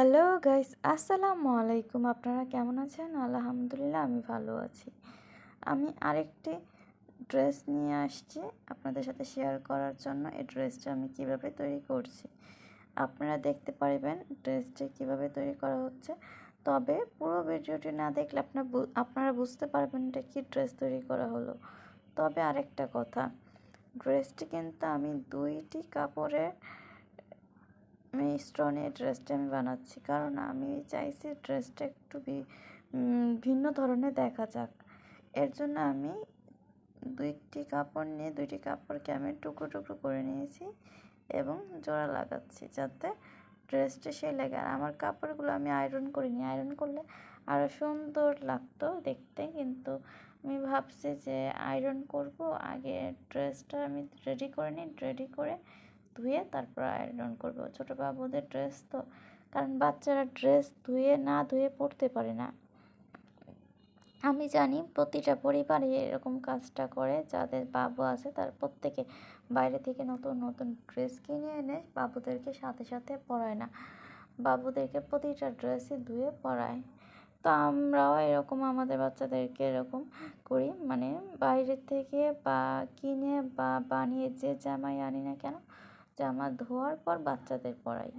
Hello guys, আসসালামু আলাইকুম। আপনারা কেমন আছেন? আলহামদুলিল্লাহ আমি ভালো আছি। আমি আরেকটি ড্রেস নিয়ে আসছি আপনাদের সাথে শেয়ার করার জন্য। এই ড্রেসটা আমি কিভাবে তৈরি করছি আপনারা দেখতে পারবেন ড্রেসটি কিভাবে তৈরি করা হচ্ছে। তবে পুরো ভিডিওটি না দেখলে আপনারা বুঝতে পারবেন এটা কি ড্রেস তৈরি করা হলো। তবে আরেকটা কথা, ড্রেসটি কিন্তু আমি দুইটি কাপড়ের মিশ্রণে ড্রেসটা আমি বানাচ্ছি, কারণ আমি চাইছি ড্রেসটা একটু ভিন্ন ধরনের দেখা যাক। এর জন্য আমি দুইটি কাপড়কে আমি টুকরো টুকরো করে নিয়েছি এবং জোড়া লাগাচ্ছি যাতে ড্রেসটা সেই লাগে। আর আমার কাপড়গুলো আমি আয়রন করিনি, আয়রন করলে আরও সুন্দর লাগতো দেখতে, কিন্তু আমি ভাবছি যে আয়রন করব, আগে ড্রেসটা আমি রেডি করে নিই, রেডি করে ধুয়ে তারপর আয়রন করব। ছোটো বাবুদের ড্রেস তো, কারণ বাচ্চারা ড্রেস না ধুয়ে পরতে পারে না। আমি জানি প্রতিটা পরিবারে এরকম কাজটা করে, যাদের বাবু আছে তার প্রত্যেকে বাইরে থেকে নতুন নতুন ড্রেস কিনে এনে বাবুদেরকে সাথে সাথে পরায় না, বাবুদেরকে প্রতিটা ড্রেসই ধুয়ে পরায়। তো আমরাও এরকম আমাদের বাচ্চাদেরকে এরকম করি, মানে বাইরে থেকে বা কিনে বা বানিয়ে যে জামাই আনি না কেন, জামা ধোয়ার পর বাচ্চাদের পরাই।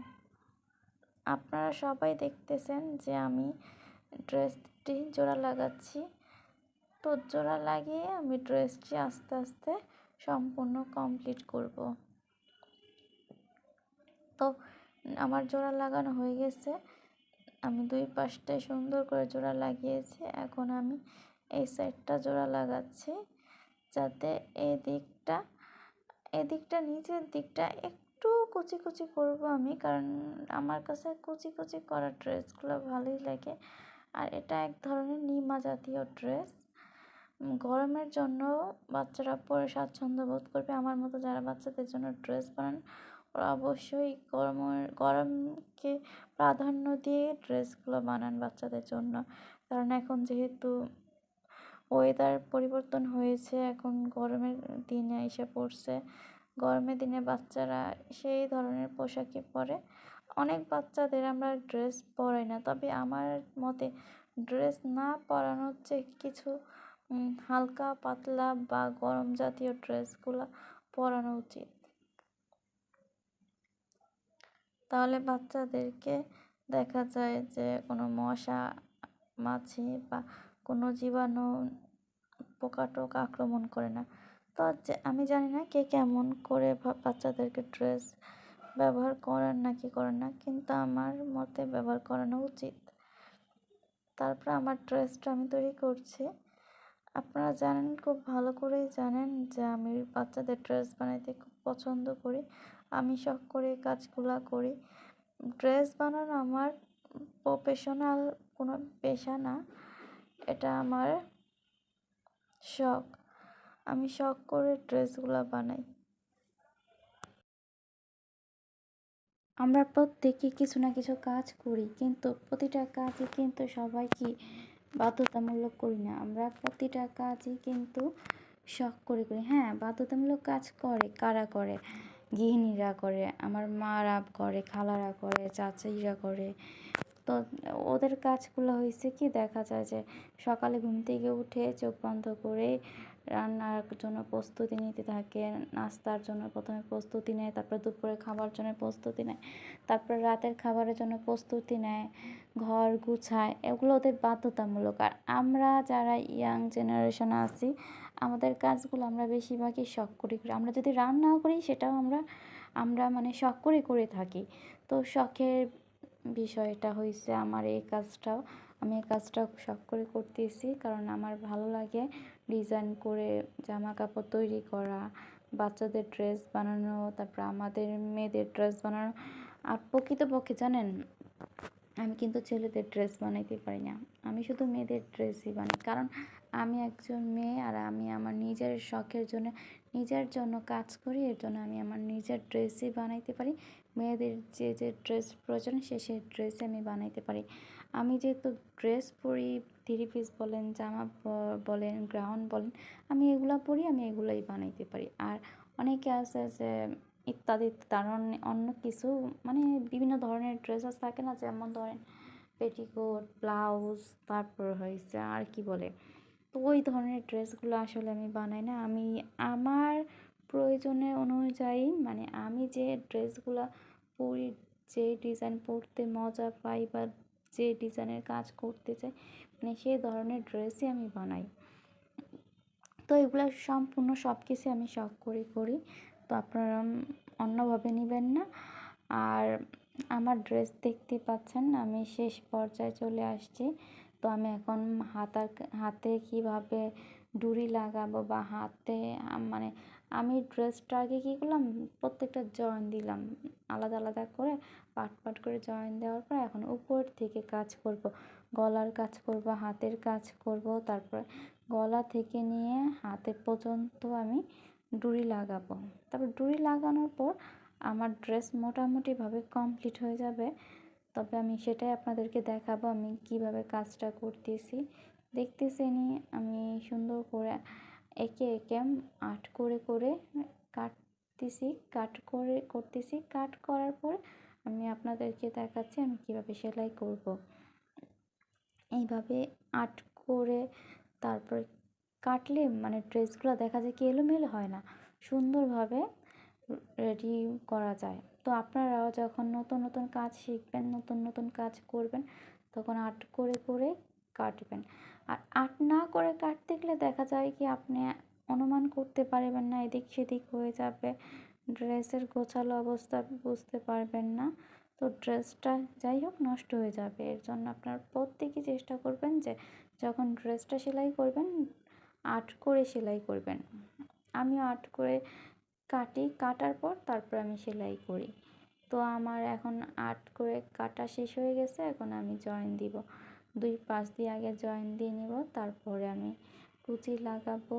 আপনারা সবাই দেখতেছেন যে আমি ড্রেসটি জোড়া লাগাচ্ছি। তো জোড়া লাগিয়ে আমি ড্রেসটি আস্তে আস্তে সম্পূর্ণ কমপ্লিট করব। তো আমার জোড়া লাগানো হয়ে গেছে, আমি দুই পাশটায় সুন্দর করে জোড়া লাগিয়েছি। এখন আমি এই সাইডটা জোড়া লাগাচ্ছি, যাতে এদিকটা নিচের দিকটা একটু কুচি কুচি করব আমি, কারণ আমার কাছে কুচি কুচি করা ড্রেসগুলো ভালোই লাগে। আর এটা এক ধরনের নিমা জাতীয় ড্রেস, গরমের জন্য বাচ্চারা পরে স্বাচ্ছন্দ্য বোধ করবে। আমার মতো যারা বাচ্চাদের জন্য ড্রেস বানান ওরা অবশ্যই গরমকে প্রাধান্য দিয়ে ড্রেসগুলো বানান বাচ্চাদের জন্য, কারণ এখন যেহেতু ওয়েদার পরিবর্তন হয়েছে, এখন গরমের দিনে এসে পড়ছে। গরমের দিনে বাচ্চারা সেই ধরনের পোশাকই পরে। অনেক বাচ্চাদের আমরা ড্রেস পরাই না, তবে আমার মতে ড্রেস না পরানোর চেয়ে কিছু হালকা পাতলা বা গরম জাতীয় ড্রেসগুলো পরানো উচিত। তাহলে বাচ্চাদেরকে দেখা যায় যে কোনো মশা মাছি বা কোনো জীবাণু পোকাটোকা আক্রমণ করে না। তো আমি জানি না কে কেমন করে বাচ্চাদেরকে ড্রেস ব্যবহার করেন না কি করেন না, কিন্তু আমার মতে ব্যবহার করানো উচিত। তারপর আমার ড্রেসটা আমি তৈরি করছি। আপনারা জানেন, খুব ভালো করেই জানেন যে আমি বাচ্চাদের ড্রেস বানাইতে খুব পছন্দ করি, আমি শখ করে কাজগুলো করি। ড্রেস বানানো আমার প্রফেশনাল কোনো পেশা না, এটা আমার শখ। আমি শখ করে ড্রেসগুলো বানাই। আমরা প্রত্যেকে কিছু না কিছু কাজ করি, কিন্তু প্রতিটা কাজই কিন্তু সবাই কি বাধ্যতামূলক করি না। আমরা প্রতিটা কাজই কিন্তু শখ করে করি। হ্যাঁ, বাধ্যতামূলক কাজ করে কারা করে? গৃহিণীরা করে, আমার মারা করে, খালারা করে, চাচিরা করে। তো ওদের কাজগুলো হয়েছে কি, দেখা যায় যে সকালে ঘুম থেকে উঠে চোখ বন্ধ করে রান্নার জন্য প্রস্তুতি নিতে থাকে, নাস্তার জন্য প্রথমে প্রস্তুতি নেয়, তারপর দুপুরে খাবার জন্য প্রস্তুতি নেয়, তারপর রাতের খাবারের জন্য প্রস্তুতি নেয়, ঘর গুছায়, এগুলো ওদের বাধ্যতামূলক। আর আমরা যারা ইয়াং জেনারেশন আছি, আমাদের কাজগুলো আমরা বেশিরভাগই শখ করি। আমরা যদি রান্নাও করি সেটাও আমরা মানে শখ করে থাকি। তো শখের বিষয়টা হয়েছে আমার আমি এই কাজটাও শখ করে করতেছি, কারণ আমার ভালো লাগে ডিজাইন করে জামা কাপড় তৈরি করা, বাচ্চাদের ড্রেস বানানো, তারপর আমাদের মেয়েদের ড্রেস বানানো। আর প্রকৃতপক্ষে জানেন, আমি কিন্তু ছেলেদের ড্রেস বানাইতে পারি না, আমি শুধু মেয়েদের ড্রেসই বানাই, কারণ আমি একজন মেয়ে আর আমি আমার নিজের শখের জন্য নিজের জন্য কাজ করি। এর জন্য আমি আমার নিজের ড্রেসই বানাইতে পারি। মেয়েদের যে ড্রেস প্রয়োজন সেই ড্রেসই আমি বানাইতে পারি। আমি যেহেতু ড্রেস পরি, থ্রি পিস বলেন, জামা বলেন, গাউন বলেন, আমি এগুলো পরি, আমি এগুলোই বানাইতে পারি। আর অনেকে আছে যে ইত্যাদি তার অন্য কিছু মানে বিভিন্ন ধরনের ড্রেসেস থাকে না, যেমন ধরেন পেটিকোট, ব্লাউজ, তারপর হয়েছে আর কি বলে, তো ওই ধরনের ড্রেসগুলো আসলে আমি বানাই না। আমি আমার প্রয়োজনের অনুযায়ী মানে আমি যে ড্রেসগুলো পরি, যে ডিজাইন পরতে মজা পাই বা যে ডিজাইনের কাজ করতে চাই, মানে সেই ধরনের ড্রেসই আমি বানাই। তো এগুলো সম্পূর্ণ সব কিছু আমি শখ করে করি, তো আপনারা অন্যভাবে নেবেন না। আর আমার ড্রেস দেখতে পাচ্ছেন আমি শেষ পর্যায়ে চলে আসছি। তো আমি এখন হাতে কিভাবে ডুরি লাগাবো বা হাতে মানে আমি ড্রেসটা আগে কী করলাম, প্রত্যেকটা জয়েন দিলাম আলাদা আলাদা করে, পাট পাট করে জয়েন দেওয়ার পর এখন উপর থেকে কাজ করব, গলার কাজ করব, হাতের কাজ করব, তারপরে গলা থেকে নিয়ে হাতে পর্যন্ত আমি ডুরি লাগাবো। তারপর ডুরি লাগানোর পর আমার ড্রেস মোটামুটিভাবে কমপ্লিট হয়ে যাবে। তবে আমি সেটাই আপনাদেরকে দেখাবো আমি কিভাবে কাজটা করতেছি। দেখতেছেনই আমি সুন্দর করে একে একে আর্ট করে করে কাটতেছি, কাট করার পর আমি আপনাদেরকে দেখাচ্ছি আমি কিভাবে সেলাই করব। এইভাবে আর্ট করে তারপর কাটলে মানে ড্রেসগুলো দেখা যায় কি এলোমেলো হয় না, সুন্দরভাবে রেডি করা যায়। তো আপনারাও যখন নতুন নতুন কাজ শিখবেন, নতুন নতুন কাজ করবেন, তখন আর্ট করে করে কাটবেন। আর আর্ট না করে কাটতে গেলে দেখা যায় কি আপনি অনুমান করতে পারবেন না, এদিক সেদিক হয়ে যাবে, ড্রেসের গোছালো অবস্থা বুঝতে পারবেন না, তো ড্রেসটা যাই হোক নষ্ট হয়ে যাবে। এর জন্য আপনার প্রত্যেকেই চেষ্টা করবেন যে যখন ড্রেসটা সেলাই করবেন আর্ট করে সেলাই করবেন। আমি আর্ট করে কাটার পর তারপর আমি সেলাই করি। তো আমার এখন আর্ট করে কাটা শেষ হয়ে গেছে, এখন আমি জয়েন দিব, 2 পাশ দিয়ে আগে জয়েন দিয়ে নিব, তারপরে আমি কুচি লাগাবো।